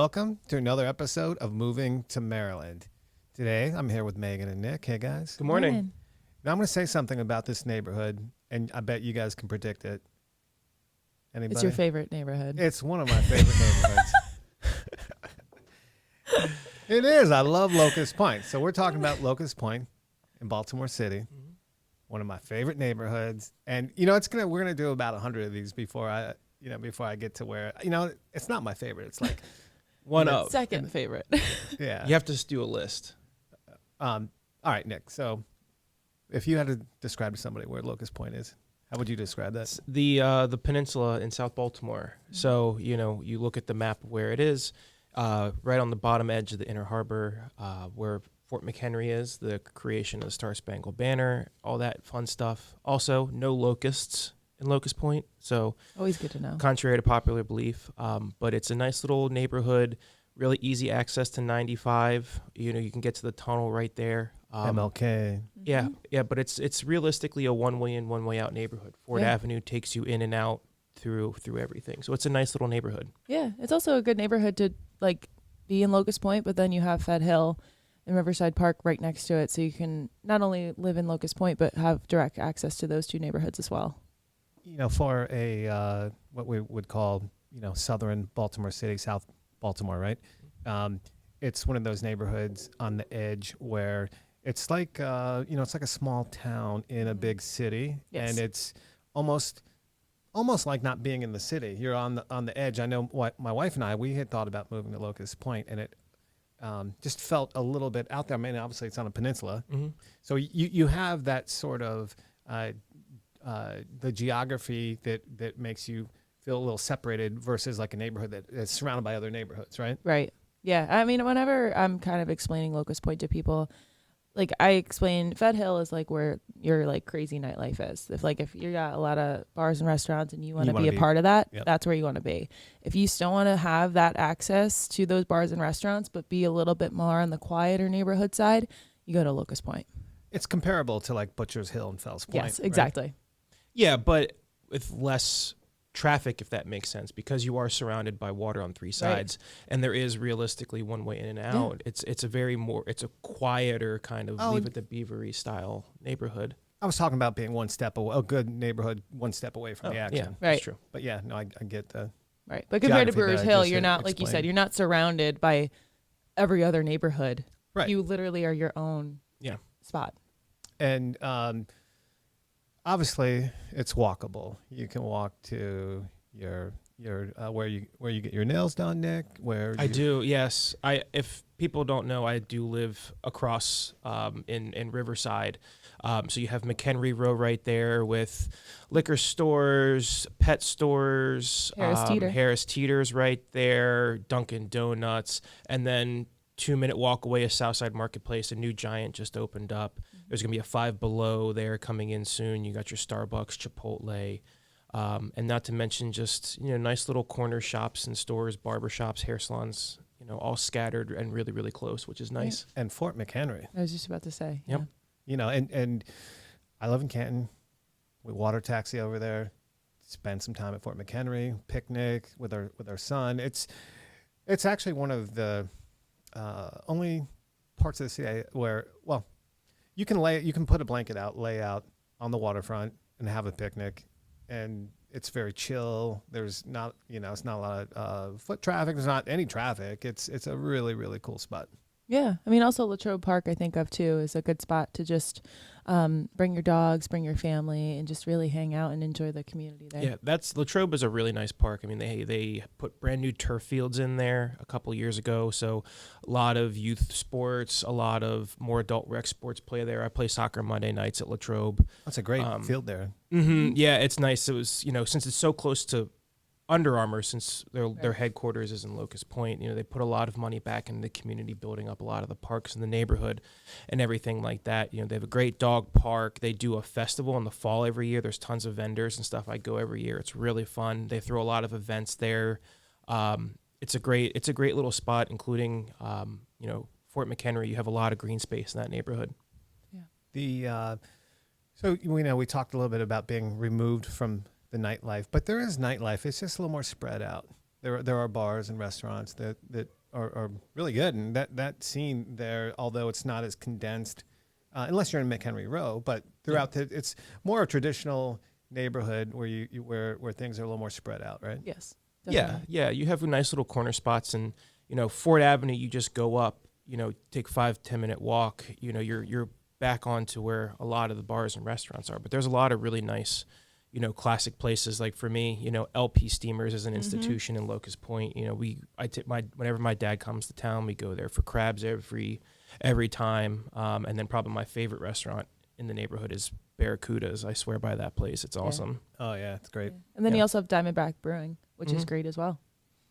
welcome to another episode of Moving to Maryland. Today, I'm here with Megan and Nick. Hey, guys. Good morning. Now, I'm going to say something about this neighborhood, and I bet you guys can predict it. Anybody? It's your favorite neighborhood. It's one of my favorite neighborhoods. It is. I love Locust Point. So we're talking about Locust Point in Baltimore City, one of my favorite neighborhoods. And, you know, we're going to do about 100 of these before I get to where, it's not my favorite. It's like one of. Second favorite. Yeah. You have to just do a list. All right, Nick. So if you had to describe to somebody where Locust Point is, how would you describe that? It's the peninsula in South Baltimore. So, you look at the map where it is, right on the bottom edge of the Inner Harbor, where Fort McHenry is, the creation of the Star Spangled Banner, all that fun stuff. Also, no locusts in Locust Point. So Always good to know. contrary to popular belief, but it's a nice little neighborhood, really easy access to 95. You can get to the tunnel right there. MLK. Yeah, but it's realistically a one-way in, one-way out neighborhood. Ford Avenue takes you in and out through everything. So it's a nice little neighborhood. Yeah, it's also a good neighborhood to be in Locust Point, but then you have Fed Hill and Riverside Park right next to it, so you can not only live in Locust Point but have direct access to those two neighborhoods as well. For a what we would call southern Baltimore City, South Baltimore, right? It's one of those neighborhoods on the edge where it's like it's like a small town in a big city, and it's almost like not being in the city. You're on the edge. I know my wife and we had thought about moving to Locust Point, and it just felt a little bit out there. I mean, obviously it's on a peninsula, so you have that sort of the geography that makes you feel a little separated versus like a neighborhood that is surrounded by other neighborhoods, right? Right. Yeah. I mean, whenever I'm kind of explaining Locust Point to people, I explain Fed Hill is like where your crazy nightlife is. If you got a lot of bars and restaurants and you want to be a part of that, that's where you want to be. If you still want to have that access to those bars and restaurants, but be a little bit more on the quieter neighborhood side, you go to Locust Point. It's comparable to like Butcher's Hill and Fells Point. Yes, exactly. Right? Yeah, but with less traffic, if that makes sense, because you are surrounded by water on three sides, and there is realistically one way in and out. It's a quieter kind of Leave It to Beavery style neighborhood. I was talking about being a good neighborhood, one step away from the action. Yeah, right. That's true. But I get the right. But compared to Brewers Hill, you're not, like you explained. said, you're not surrounded by every other neighborhood. Right. You literally are your own spot. And obviously, it's walkable. You can walk to your where you get your nails done, Nick. I do, yes. If people don't know, I do live across in Riverside. So you have McHenry Row right there with liquor stores, pet stores, Harris Teeter's right there, Dunkin' Donuts, and then 2-minute walk away is Southside Marketplace. A new Giant just opened up. There's going to be a Five Below there coming in soon. You got your Starbucks, Chipotle, and not to mention just nice little corner shops and stores, barber shops, hair salons, all scattered and really, really close, which is nice. And Fort McHenry. I was just about to say. Yep. Yeah. And I live in Canton. We water taxi over there. Spend some time at Fort McHenry. Picnic with our son. It's actually one of the only parts of the city where you can put a blanket out, lay out on the waterfront and have a picnic, and it's very chill. There's not it's not a lot of foot traffic. There's not any traffic. It's a really, really cool spot. Yeah. I mean, also Latrobe Park, I think of too, is a good spot to just bring your dogs, bring your family, and just really hang out and enjoy the community there. Yeah, Latrobe is a really nice park. I mean, they put brand new turf fields in there a couple years ago, so a lot of youth sports, a lot of more adult rec sports play there. I play soccer Monday nights at Latrobe. That's a great field there. Yeah, it's nice. It was since it's so close to Under Armour, since their headquarters is in Locust Point, they put a lot of money back in the community, building up a lot of the parks in the neighborhood and everything like that. They have a great dog park. They do a festival in the fall every year. There's tons of vendors and stuff. I go every year. It's really fun. They throw a lot of events there. It's a great little spot, including Fort McHenry. You have a lot of green space in that neighborhood. Yeah. So we talked a little bit about being removed from the nightlife, but there is nightlife. It's just a little more spread out. there are bars and restaurants that are really good, and that scene there, although it's not as condensed, unless you're in McHenry Row, but throughout it's more a traditional neighborhood where where things are a little more spread out, right? Yes. Yeah, Definitely. yeah. You have nice little corner spots, and Ford Avenue. You just go up. Take 5-10 minute walk. You're back onto where a lot of the bars and restaurants are. But there's a lot of really nice, classic places. Like for me, LP Steamers is an institution in Locust Point. Whenever my dad comes to town, we go there for crabs every time. And then probably my favorite restaurant in the neighborhood is Barracudas. I swear by that place. It's awesome. Oh yeah, it's great. Yeah. And then Yeah. you also have Diamondback Brewing, which is great as well.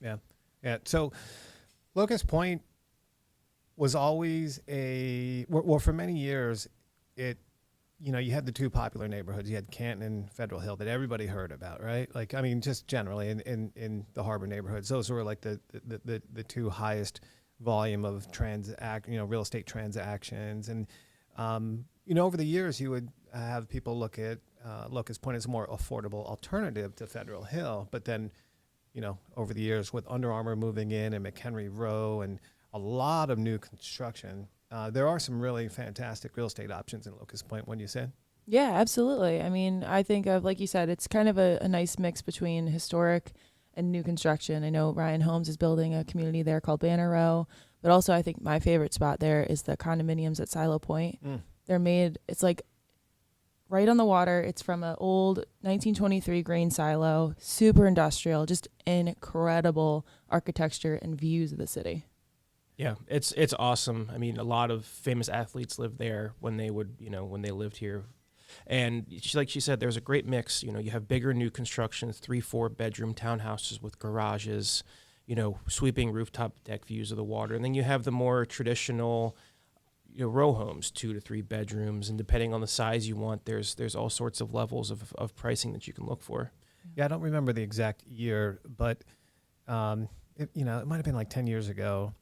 Yeah. So Locust Point was always for many years, you had the two popular neighborhoods. You had Canton and Federal Hill that everybody heard about, right? Like, I mean, just generally in the harbor neighborhoods, those were like the two highest volume of real estate transactions. And, over the years, you would have people look at Locust Point as a more affordable alternative to Federal Hill. But then, over the years with Under Armour moving in and McHenry Row and a lot of new construction, there are some really fantastic real estate options in Locust Point, wouldn't you say? Yeah, absolutely. I mean, I think of, like you said, it's kind of a nice mix between historic and new construction. I know Ryan Holmes is building a community there called Banner Row, but also I think my favorite spot there is the condominiums at Silo Point. They're made, it's like right on the water. It's from an old 1923 grain silo, super industrial, just incredible architecture and views of the city. Yeah, it's awesome. I mean, a lot of famous athletes lived there when they lived here. And like she said, there's a great mix. You have bigger new constructions, 3-4 bedroom townhouses with garages, sweeping rooftop deck views of the water. And then you have the more traditional, row homes, 2 to 3 bedrooms. And depending on the size you want, there's all sorts of levels of pricing that you can look for. Yeah, I don't remember the exact year, but it might have been like 10 years ago.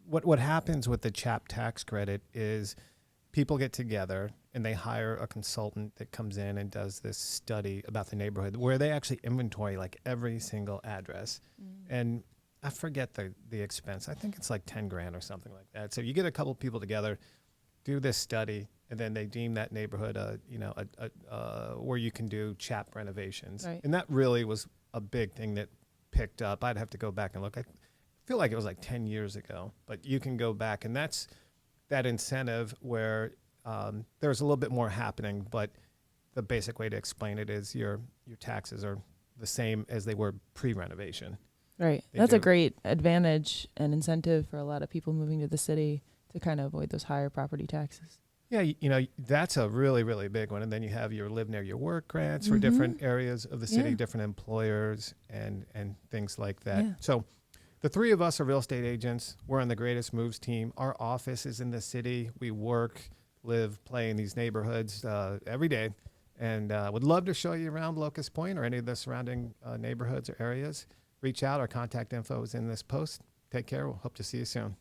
What happens with the CHAP tax credit is people get together and they hire a consultant that comes in and does this study about the neighborhood where they actually inventory like every single address. And I forget the expense. I think it's like 10 grand or something like that. So you get a couple people together, do this study, and then they deem that neighborhood where you can do CHAP renovations. Right. And that really was a big thing that picked up. I'd have to go back and look. I feel like it was like 10 years ago, but you can go back, and that's that incentive where there's a little bit more happening, but the basic way to explain it is your taxes are the same as they were pre-renovation. Right. They That's do. a great advantage and incentive for a lot of people moving to the city to kind of avoid those higher property taxes. Yeah, that's a really, really big one. And then you have your live near your work grants for different areas of the city, Yeah. different employers and things like that. Yeah. So the three of us are real estate agents. We're on the Greatest Moves team. Our office is in the city. We work, live, play in these neighborhoods every day. And would love to show you around Locust Point or any of the surrounding neighborhoods or areas. Reach out. Our contact info is in this post. Take care. We'll hope to see you soon.